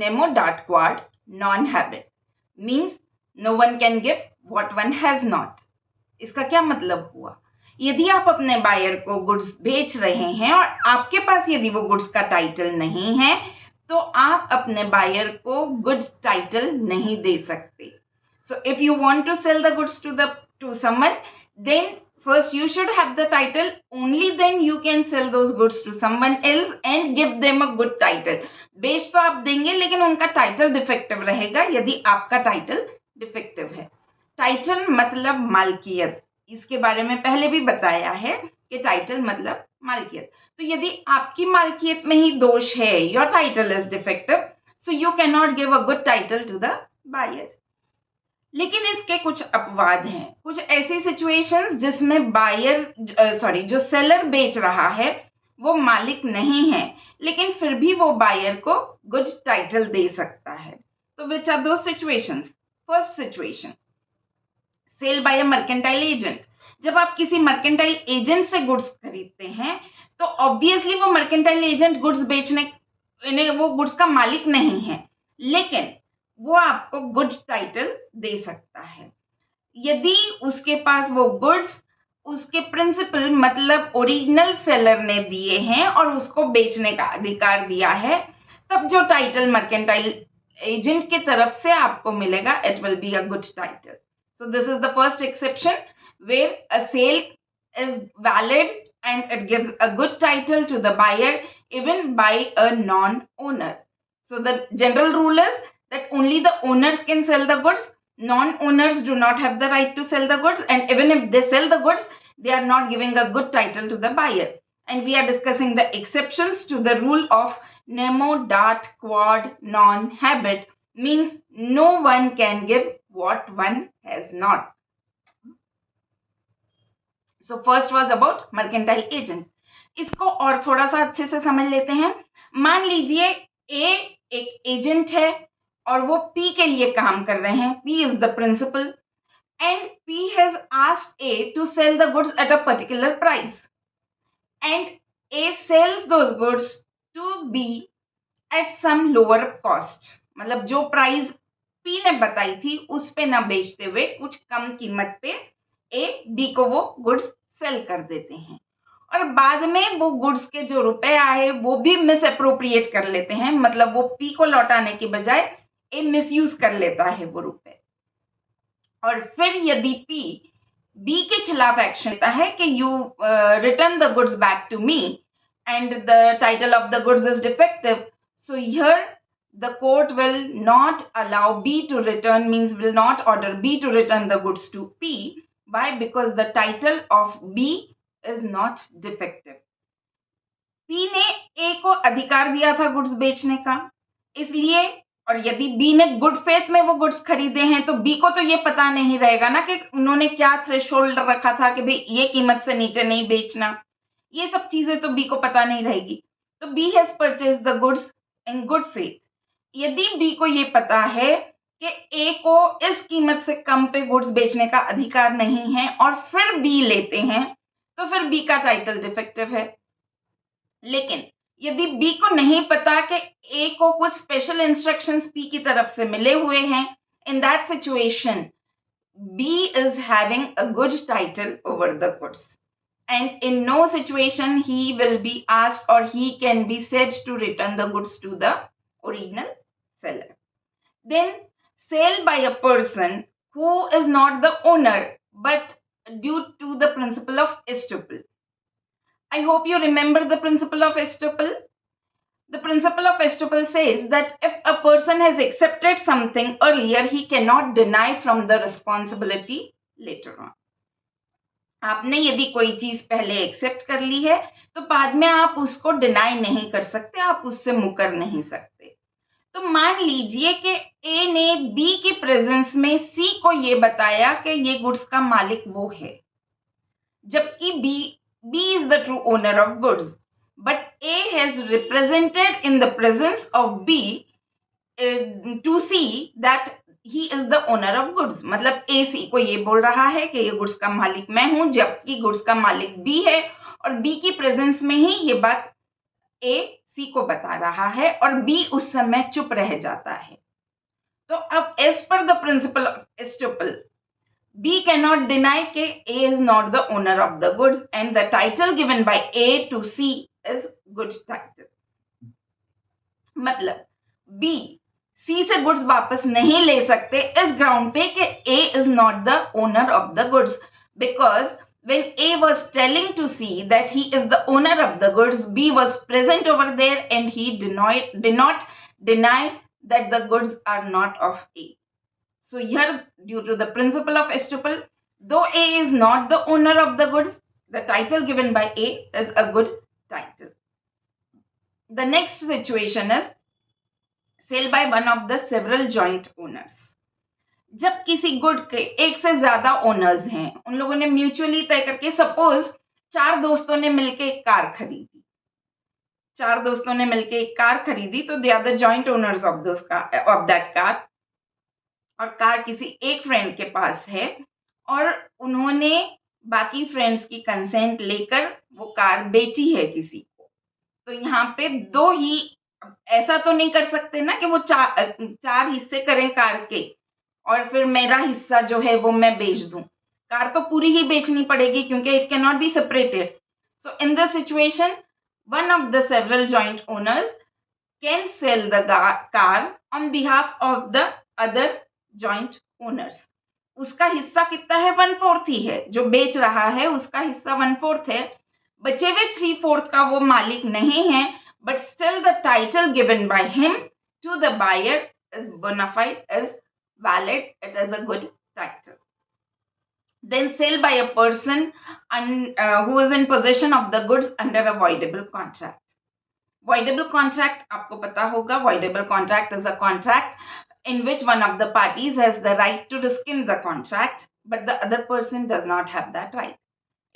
nemo dat quod non habet means no one can give what one has not. इसका क्या मतलब हुआ? यदि आप अपने बायर को गुड्स बेच रहे हैं और आपके पास यदि वो गुड्स का टाइटल नहीं है तो आप अपने बायर को गुड टाइटल नहीं दे सकते. So if you want to sell the goods to someone, then first you should have the title. Only then you can sell those goods to someone else and give them a good title. बेच तो आप देंगे लेकिन उनका title defective रहेगा यदि आपका title defective है. टाइटल मतलब मालकियत. इसके बारे में पहले भी बताया है कि टाइटल मतलब मालकियत. तो यदि आपकी मालकियत में ही दोष है, your title is defective, so you can not give a good title to the buyer. लेकिन इसके कुछ अपवाद हैं. कुछ ऐसी सिचुएशंस जिसमें जो सेलर बेच रहा है वो मालिक नहीं है लेकिन फिर भी वो बायर को गुड टाइटल दे सकता है. तो विच आर दो situations? First situation, sale by a mercantile agent. जब आप किसी मर्केंटाइल एजेंट से गुड्स खरीदते हैं तो ऑब्वियसली वो मर्केंटाइल एजेंट गुड्स वो गुड्स का मालिक नहीं है लेकिन वो आपको गुड टाइटल दे सकता है यदि उसके पास वो गुड्स उसके प्रिंसिपल मतलब ओरिजिनल सेलर ने दिए हैं और उसको बेचने का अधिकार दिया है. तब जो टाइटल मर्केंटाइल एजेंट की तरफ से आपको मिलेगा, it will be a good title. So this is the first exception where a sale is valid and it gives a good title to the buyer even by a non-owner. So the general rule is that only the owners can sell the goods. Non-owners do not have the right to sell the goods, and even if they sell the goods, they are not giving a good title to the buyer. And we are discussing the exceptions to the rule of nemo dat quod non habet, means no one can give what one has not. So first was about mercantile agent. इसको और थोड़ा सा अच्छे से समझ लेते हैं. मान लीजिए A एक एजेंट है और वो P के लिए काम कर रहे हैं. P is the principal and P has asked A to sell the goods at a particular price and A sells those goods to B at some lower cost. मतलब जो प्राइस P ने बताई थी उस पे ना बेचते हुए कुछ कम कीमत पे A B को वो गुड्स सेल कर देते हैं और बाद में वो गुड्स के जो रुपए आए वो भी मिस अप्रोप्रिएट कर लेते हैं. मतलब वो P को लौटाने की बजाय A मिसयूज कर लेता है वो रुपए. और फिर यदि P B के खिलाफ एक्शन लेता है कि you return the goods back to me and the title of the goods is defective, so here the court will not allow B to return, means will not order B to return the goods to P. Why? Because the title of B is not defective. P ने A को अधिकार दिया था goods बेचने का, इसलिए और यदि B ने गुड फेथ में वो गुड्स खरीदे हैं तो B को तो ये पता नहीं रहेगा ना कि उन्होंने क्या थ्रेशोल्ड रखा था कि भाई ये कीमत से नीचे नहीं बेचना. ये सब चीजें तो B को पता नहीं रहेगी. तो B has purchased the goods in good faith. यदि B को ये पता है कि A को इस कीमत से कम पे गुड्स बेचने का अधिकार नहीं है और फिर B लेते हैं तो फिर B का टाइटल डिफेक्टिव है. लेकिन यदि B को नहीं पता कि A को कुछ स्पेशल इंस्ट्रक्शंस P की तरफ से मिले हुए हैं, in that situation B is having a good title over the goods and in no situation he will be asked or he can be said to return the goods to the original seller. Then sale by a person who is not the owner but due to the principle of estoppel. I hope you remember the principle of estoppel. The principle of estoppel says that if a person has accepted something earlier, he cannot deny from the responsibility later on. आपने यदि कोई चीज पहले accept कर ली है तो बाद में आप उसको डिनाई नहीं कर सकते, आप उससे मुकर नहीं सकते. तो मान लीजिए कि A ने B की प्रेजेंस में C को ये बताया कि ये गुड्स का मालिक वो है, जबकि B is the true owner of goods, but A has represented in the presence of B to C that he is the owner of goods. मतलब A C को ये बोल रहा है कि ये गुड्स का मालिक मैं हूं, जबकि गुड्स का मालिक B है और B की प्रेजेंस में ही ये बात A सी को बता रहा है और बी उस समय चुप रह जाता है। तो अब as per the principle of estoppel, B cannot deny कि A is not the owner of the goods and the title given by A to C is good title. मतलब B C से गुड्स वापस नहीं ले सकते इस ground पे कि A is not the owner of the goods, because when A was telling to C that he is the owner of the goods, B was present over there and he did not deny that the goods are not of A. So here, due to the principle of estoppel, though A is not the owner of the goods, the title given by A is a good title. The next situation is sale by one of the several joint owners. जब किसी good के एक से ज्यादा owners हैं, उन लोगों ने म्यूचुअली तय करके, सपोज 4 दोस्तों ने मिलके एक कार खरीदी, 4 दोस्तों ने मिलके एक कार खरीदी, तो they are the joint owners of that car, और कार किसी एक फ्रेंड के पास है और उन्होंने बाकी फ्रेंड्स की कंसेंट लेकर वो कार बेची है किसी को। तो यहाँ पे दो ही, ऐसा तो नहीं कर सकते ना कि वो चार हिस्से करें कार के और फिर मेरा हिस्सा जो है वो मैं बेच दूं। कार तो पूरी ही बेचनी पड़ेगी क्योंकि it can not be separated. So in this situation one of the several joint owners can sell the car on behalf of the other joint owners. उसका हिस्सा कितना है? 1/4 ही है। जो बेच रहा है उसका हिस्सा 1/4 है, बचे हुए 3/4 का वो मालिक नहीं है, but still the title given by him to the buyer is bona fide, is valid, it is a good title. Then sale by a person who is in possession of the goods under a voidable contract. Voidable contract आपको पता होगा, voidable contract is a contract in which one of the parties has the right to rescind the contract, but the other person does not have that right.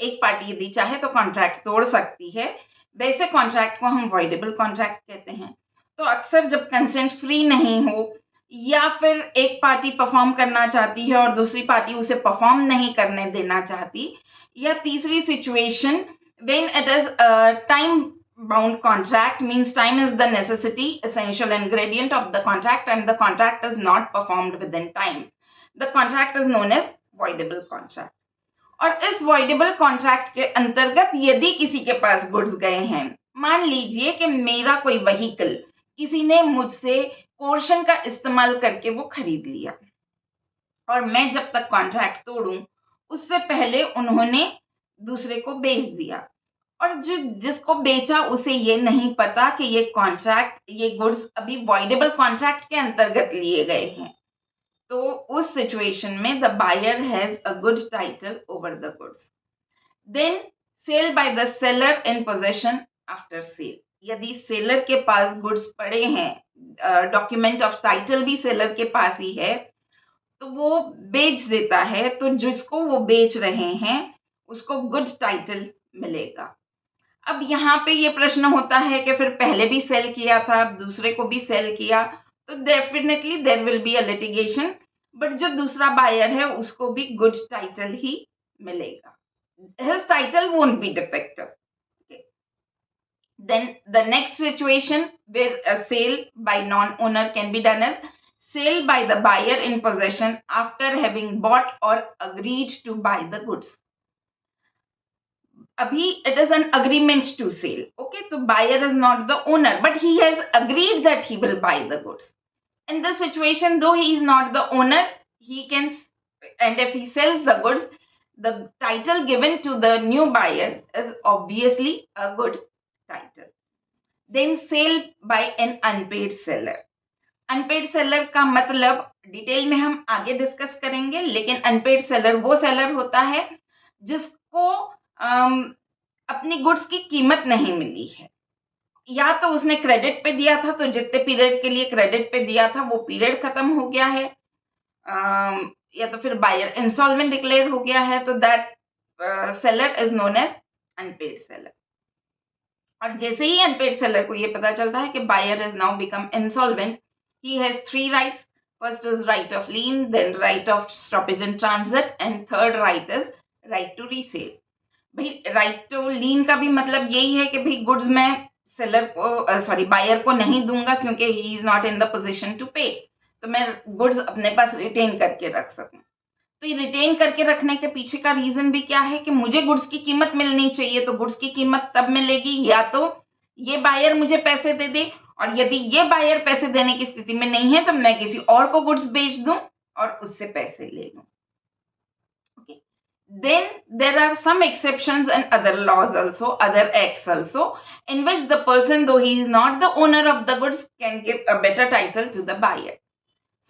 एक party यदि चाहे तो contract तोड़ सकती है, वैसे कॉन्ट्रैक्ट को हम voidable contract कहते हैं। तो अक्सर जब कंसेंट फ्री नहीं हो या फिर एक पार्टी परफॉर्म करना चाहती है और दूसरी पार्टी उसे परफॉर्म नहीं करने देना चाहती, या तीसरी situation when it is time bound contract, means time is the necessity, essential ingredient of the contract and the contract is not performed within time. The contract is known as voidable contract. और इस voidable contract के अंतर्गत यदि किसी के पास goods गए हैं, मान लीजिए कि मेरा कोई व्हीकल किसी ने मुझसे पोर्शन का इस्तेमाल करके वो खरीद लिया और मैं जब तक कॉन्ट्रैक्ट तोड़ूं उससे पहले उन्होंने दूसरे को बेच दिया, और जो जिसको बेचा उसे ये नहीं पता कि ये कॉन्ट्रैक्ट, ये गुड्स अभी वॉइडेबल कॉन्ट्रैक्ट के अंतर्गत लिए गए हैं। तो उस सिचुएशन में the buyer has a good title over the goods. Then sale by the seller in possession after sale. यदि सेलर के पास गुड्स पड़े हैं, डॉक्यूमेंट ऑफ टाइटल भी सेलर के पास ही है, तो वो बेच देता है, तो जिसको वो बेच रहे हैं उसको गुड टाइटल मिलेगा। अब यहाँ पे ये प्रश्न होता है कि फिर पहले भी सेल किया था, दूसरे को भी सेल किया, तो definitely there will be a litigation, but जो दूसरा बायर है उसको भी गुड टाइटल ही मिलेगा। His title won't be defective. Then the next situation where a sale by non-owner can be done is sale by the buyer in possession after having bought or agreed to buy the goods. Abhi it is an agreement to sell. Okay, so buyer is not the owner, but he has agreed that he will buy the goods. In this situation, though he is not the owner, he can, and if he sells the goods, the title given to the new buyer is obviously a good title. Then sale by an unpaid seller. Unpaid seller का मतलब detail में हम आगे discuss करेंगे, लेकिन unpaid seller वो seller होता है जिसको अपनी गुड्स की कीमत नहीं मिली है, या तो उसने क्रेडिट पे दिया था, तो जितने पीरियड के लिए क्रेडिट पे दिया था वो पीरियड खत्म हो गया है, या तो फिर बायर इंसॉल्वेंट डिक्लेयर हो गया है, तो that seller is known as unpaid seller. और जैसे ही अनपेड सेलर को ये पता चलता है कि buyer is now become insolvent, he has 3 rights. First is right of lien, then right of stoppage in transit, and third right is right to resale. भाई right to lien का भी मतलब यही है कि भाई गुड्स मैं सेलर को बायर को नहीं दूंगा क्योंकि he is not in the position to pay, तो मैं गुड्स अपने पास रिटेन करके रख सकूं। तो ये रिटेन करके रखने के पीछे का रीजन भी क्या है कि मुझे गुड्स की कीमत मिलनी चाहिए। तो गुड्स की कीमत तब मिलेगी या तो ये बायर मुझे पैसे दे दे, और यदि ये बायर पैसे देने की स्थिति में नहीं है तो मैं किसी और को गुड्स बेच दूं और उससे पैसे ले लूं। Okay, then there are some exceptions and other laws also, other acts also, in which the person, though he is not the owner of the goods, can give a better title to the buyer.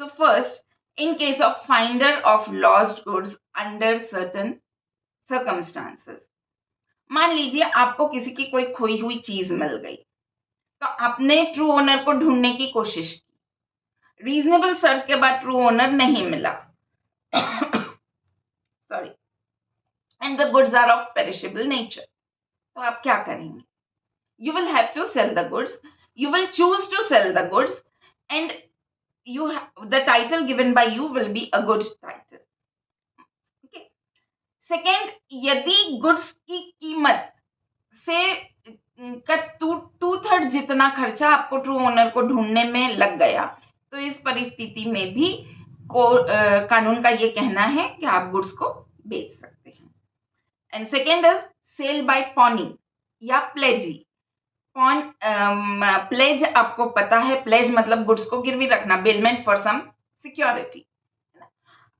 So first, in case of finder of lost goods under certain circumstances, मान लीजिए आपको किसी की कोई खोई हुई चीज मिल गई, तो आपने ट्रू ओनर को ढूंढने की कोशिश की, रीजनेबल सर्च के बाद ट्रू ओनर नहीं मिला, sorry, and the goods are of perishable nature, तो आप क्या करेंगे? You will have to sell the goods, you will choose to sell the goods, and the title given by you will be a good title. Okay. Second, यदि goods की कीमत से का 2/3 जितना खर्चा आपको ट्रू ओनर को ढूंढने में लग गया, तो इस परिस्थिति में भी कानून का ये कहना है कि आप गुड्स को बेच सकते हैं। And second is sale by pawning या प्लेजी। प्लेज आपको पता है, प्लेज मतलब गुड्स को गिरवी रखना, बेलमेंट फॉर सम सिक्योरिटी।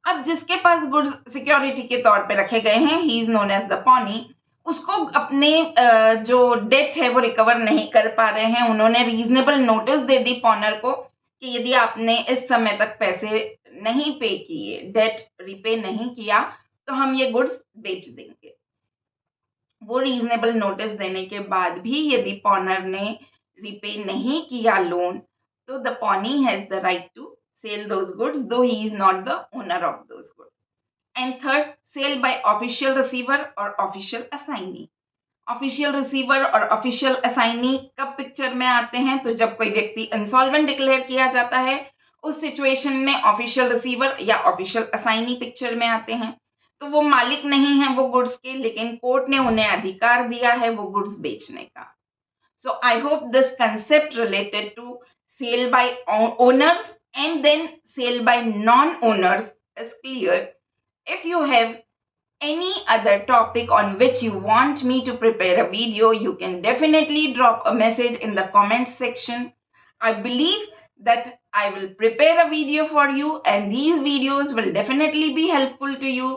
अब जिसके पास गुड्स सिक्योरिटी के तौर पे रखे गए हैं, he is known as the pawnee, उसको अपने जो डेट है वो रिकवर नहीं कर पा रहे हैं। उन्होंने रीजनेबल नोटिस दे दी पॉनर को कि यदि आपने इस समय तक पैसे नहीं पे किए, डेट रिपे नहीं किया, तो हम ये गुड्स बेच देंगे। वो रीजनेबल नोटिस देने के बाद भी यदि पॉनर ने रिपे नहीं किया लोन, तो the pawnee has the right to sell those goods, though he is not the owner of those goods. And third, sale by official receiver और ऑफिशियल असाइनी। ऑफिशियल रिसीवर और ऑफिशियल असाइनी कब picture में आते हैं? तो जब कोई व्यक्ति इंसॉल्वेंट डिक्लेयर किया जाता है, उस सिचुएशन में ऑफिशियल रिसीवर या ऑफिशियल असाइनी पिक्चर में आते हैं। तो वो मालिक नहीं है वो गुड्स के, लेकिन कोर्ट ने उन्हें अधिकार दिया है वो गुड्स बेचने का। So I hope this concept related to sale by owners and then sale by non owners is clear. If you have any other topic on which you want me to prepare a video, you can definitely drop a message in the comment section. I believe that I will prepare a video for you, and these videos will definitely be helpful to you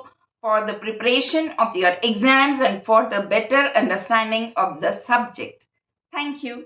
for the preparation of your exams and for the better understanding of the subject. Thank you.